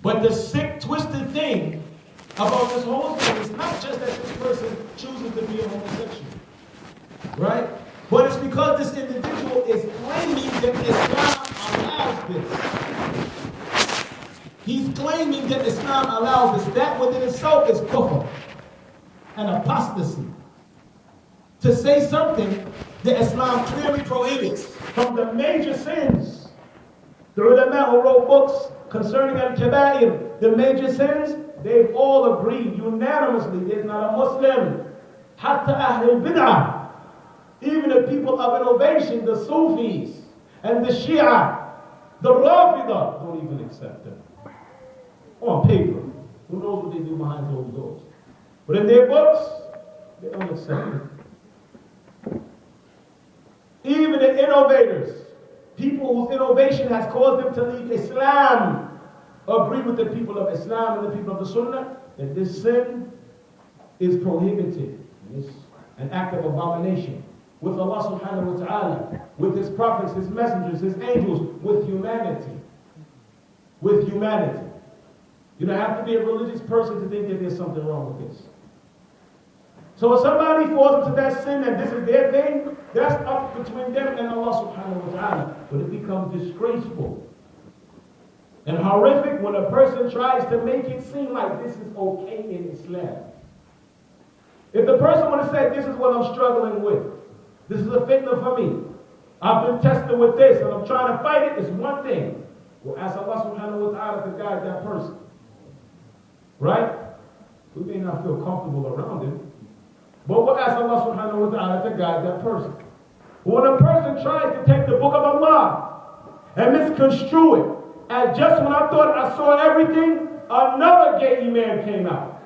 But the sick, twisted thing about this whole thing is not just that this person chooses to be a homosexual, right? But it's because this individual is claiming that Islam allows this. He's claiming that Islam allows this. That within itself is kufr and apostasy. To say something that Islam clearly prohibits from the major sins. The ulama who wrote books concerning al-kaba'ir, the major sins, they've all agreed unanimously. There's not a Muslim, hatta ahl al-bid'ah, even the people of innovation, the Sufis and the Shia, the Rafidah, don't even accept them. On paper. Who knows what they do behind closed doors? But in their books, they don't accept it. Even the innovators, people whose innovation has caused them to leave Islam, agree with the people of Islam and the people of the Sunnah that this sin is prohibited. It's an act of abomination with Allah subhanahu wa ta'ala, with His prophets, His messengers, His angels, with humanity. With humanity. You don't have to be a religious person to think that there's something wrong with this. So if somebody falls into that sin and this is their thing, that's up between them and Allah subhanahu wa ta'ala. But it becomes disgraceful and horrific when a person tries to make it seem like this is okay in Islam. If the person would have said, this is what I'm struggling with, this is a fitna for me, I've been tested with this and I'm trying to fight it, it's one thing. We'll ask Allah subhanahu wa ta'ala to guide that person. Right? We may not feel comfortable around him, but we'll ask Allah subhanahu wa ta'ala to guide that person. When a person tries to take the book of Allah and misconstrue it, and just when I thought I saw everything, another gay imam came out.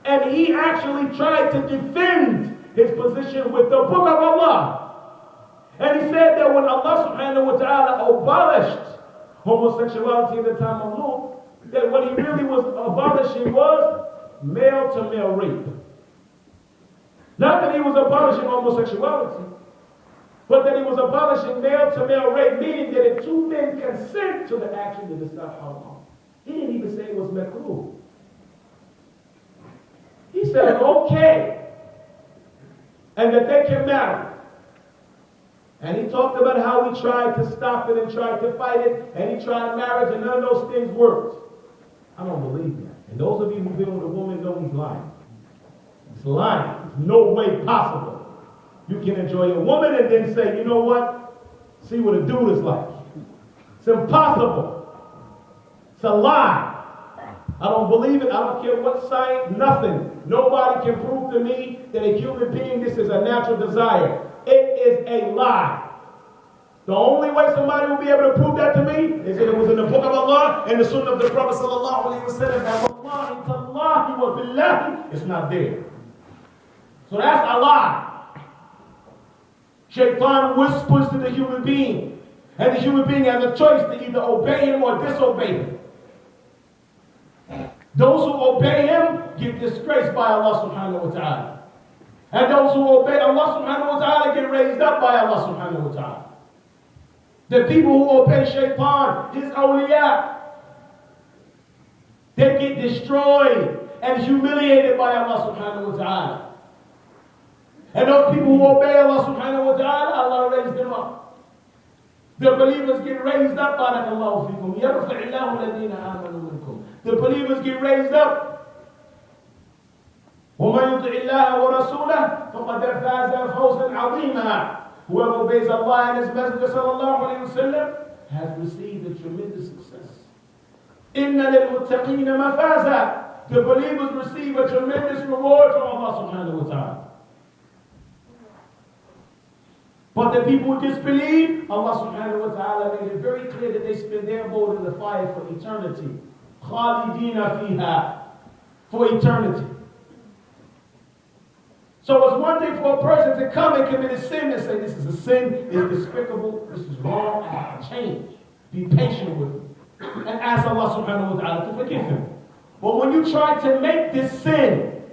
And he actually tried to defend his position with the book of Allah. And he said that when Allah subhanahu wa ta'ala abolished homosexuality in the time of Lut, that what he really was abolishing was male-to-male rape. Not that he was abolishing homosexuality, but that he was abolishing male-to-male rape, meaning that if two men consent to the action, then it's not haram. He didn't even say it was makruh. He said, okay, and that they can marry. And he talked about how he tried to stop it and tried to fight it, and he tried marriage, and none of those things worked. I don't believe that. And those of you who've been with a woman know he's lying. He's lying. There's no way possible. You can enjoy a woman and then say, you know what? See what a dude is like. It's impossible. It's a lie. I don't believe it. I don't care what science, nothing. Nobody can prove to me that a human being, this is a natural desire. It is a lie. The only way somebody will be able to prove that to me is that it was in the book of Allah and the sunnah of the Prophet sallallahu alaihi wasallam. And wallahi, tallahi wa billahi, it's not there. So that's a lie. Shaitan whispers to the human being, and the human being has a choice to either obey him or disobey him. Those who obey him get disgraced by Allah subhanahu wa ta'ala. And those who obey Allah subhanahu wa ta'ala get raised up by Allah subhanahu wa ta'ala. The people who obey Shaitan, his awliya, they get destroyed and humiliated by Allah subhanahu wa ta'ala. And those people who obey Allah subhanahu wa ta'ala, Allah raised them up. The believers get raised up, barakallahu fikum. Yarfa'illahu alladhina amanu minkum. The believers get raised up. وَمَنْ يُطِعِ اللَّهَ وَرَسُولَهُ فَقَدْ فَازَ فَوْزًا عَظِيمًا. Whoever obeys Allah and His Messenger sallallahu alayhi wa sallam has received a tremendous success. إِنَّ لِلْمُتَّقِينَ مَفَازًا. The believers receive a tremendous reward from Allah subhanahu wa ta'ala. But the people who disbelieve, Allah subhanahu wa ta'ala made it very clear that they spend their abode in the fire for eternity. خَالِدِينَ فِيهَا. For eternity. So it's one thing for a person to come and commit a sin and say, this is a sin, it's despicable, this is wrong, I have to change. Be patient with him. And ask Allah subhanahu wa ta'ala to forgive him. But when you try to make this sin,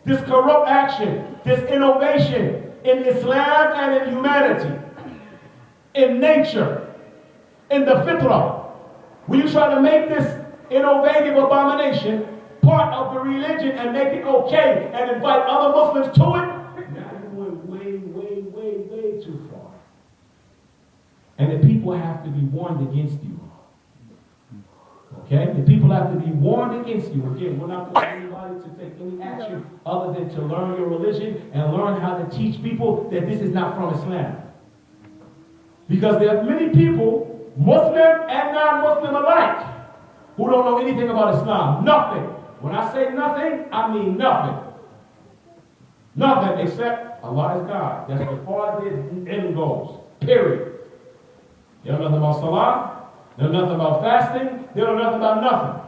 this corrupt action, this innovation in Islam and in humanity, in nature, in the fitrah, when you try to make this innovative abomination part of the religion and make it okay and invite other Muslims to it, now you went way too far. And the people have to be warned against you. Okay? The people have to be warned against you. Again, we're not going to anybody to take any action other than to learn your religion and learn how to teach people that this is not from Islam. Because there are many people, Muslim and non-Muslim alike, who don't know anything about Islam. Nothing. When I say nothing, I mean nothing. Nothing except Allah is God. That's as far as the end goes. Period. They don't know nothing about Salah. They know nothing about fasting. They know nothing about nothing.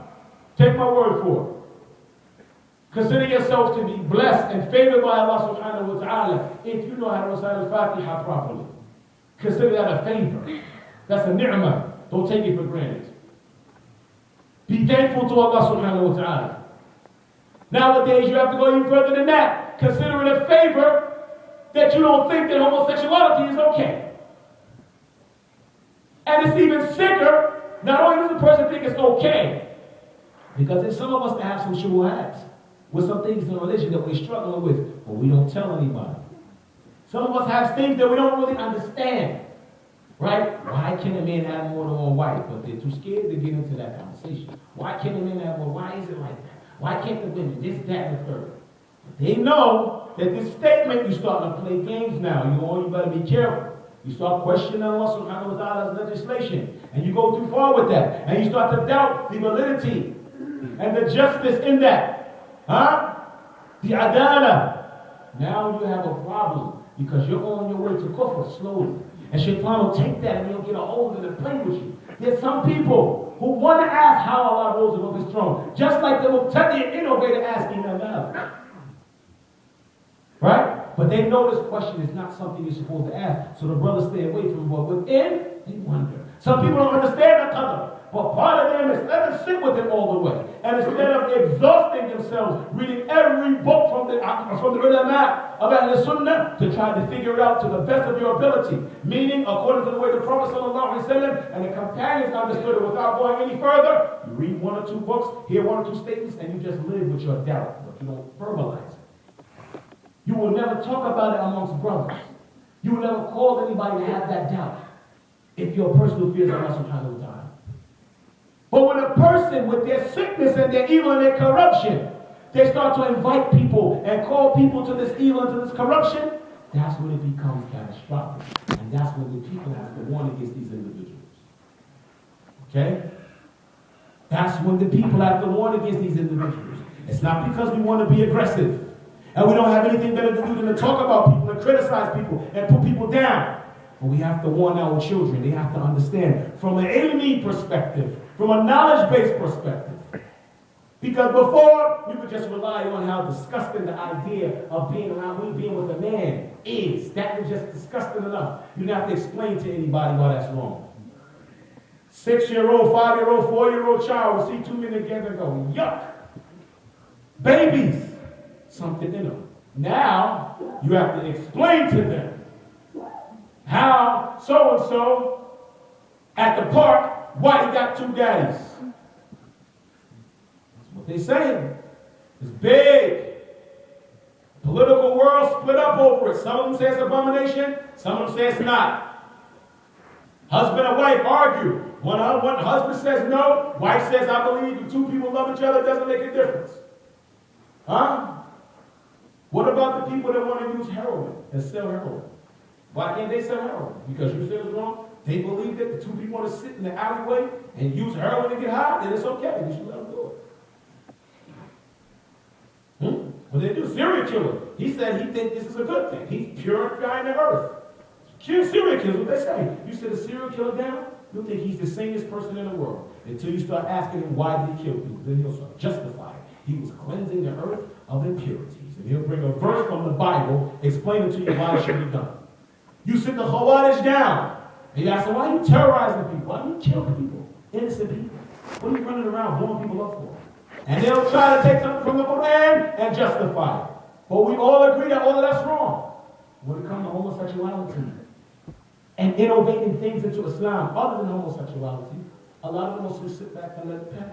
Take my word for it. Consider yourself to be blessed and favored by Allah subhanahu wa ta'ala if you know how to recite al-Fatiha properly. Consider that a favor. That's a ni'mah. Don't take it for granted. Be thankful to Allah subhanahu wa ta'ala. Nowadays you have to go even further than that. Consider it a favor that you don't think that homosexuality is okay. And it's even sicker, not only does the person think it's okay, because there's some of us that have some shubuhat with some things in religion that we're struggling with, but we don't tell anybody. Some of us have things that we don't really understand, right? Why can a man have more than one wife? But they're too scared to get into that conversation. Why can't a man have more? Why is it like that? Why can't the women? This, that, and the third. But they know that this statement, you're starting to play games now. You better be careful. You start questioning Allah subhanahu wa ta'ala's legislation. And you go too far with that. And you start to doubt the validity and the justice in that. Huh? The adala. Now you have a problem because you're on your way to kufr slowly. And Shaitan will take that and he'll get a hold of it and play with you. There's some people who want to ask how Allah rose above his throne. Just like they will tell the innovator asking them now. Right? But they know this question is not something you're supposed to ask, so the brothers stay away from it. But within, they wonder. Some people don't understand the color, but part of them is let them sit with it all the way. And instead of exhausting themselves, reading every book from the ulama of Ahl-Sunnah to try to figure it out to the best of your ability. Meaning, according to the way the Prophet ﷺ and the companions understood it without going any further, you read one or two books, hear one or two statements, and you just live with your doubt, but you don't verbalize it. You will never talk about it amongst brothers. You will never call anybody to have that doubt if your personal fears are Allah subhanahu wa ta'ala. But when a person with their sickness and their evil and their corruption, they start to invite people and call people to this evil and to this corruption, that's when it becomes catastrophic. And that's when the people have to warn against these individuals. Okay? That's when the people have to warn against these individuals. It's not because we want to be aggressive. And we don't have anything better to do than to talk about people and criticize people and put people down. But we have to warn our children. They have to understand from an ilmi perspective, from a knowledge-based perspective. Because before, you could just rely on how disgusting the idea of being with a man is. That was just disgusting enough. You don't have to explain to anybody why that's wrong. 6-year-old, 5-year-old, 4-year-old child will see two men together and go, yuck. Babies. Something in them. Now, you have to explain to them how so-and-so at the park, why he got two daddies. That's what they say. It's big. Political world split up over it. Some of them say it's abomination, some of them say it's not. Husband and wife argue. One husband says no, wife says I believe. If two people love each other, it doesn't make a difference. Huh? What about the people that want to use heroin and sell heroin? Why can't they sell heroin? Because you said it's wrong? They believe that the two people want to sit in the alleyway and use heroin to get high, then it's okay. You should let them do it. What they do? Serial killer. He said he thinks this is a good thing. He's purifying the earth. Serial killers, what they say. You sit a serial killer down, you'll think he's the sanest person in the world. Until you start asking him why did he kill people. Then he'll start justifying. He was cleansing the earth of impurities. And he'll bring a verse from the Bible explaining to you why it should be done. You sit the Khawarij down. And you ask them, why are you terrorizing people? Why do you kill people? Innocent people. What are you running around blowing people up for? And they'll try to take something from the Quran and justify it. But we all agree that all of that's wrong. When it comes to homosexuality and innovating things into Islam other than homosexuality, a lot of the Muslims sit back and let it pass.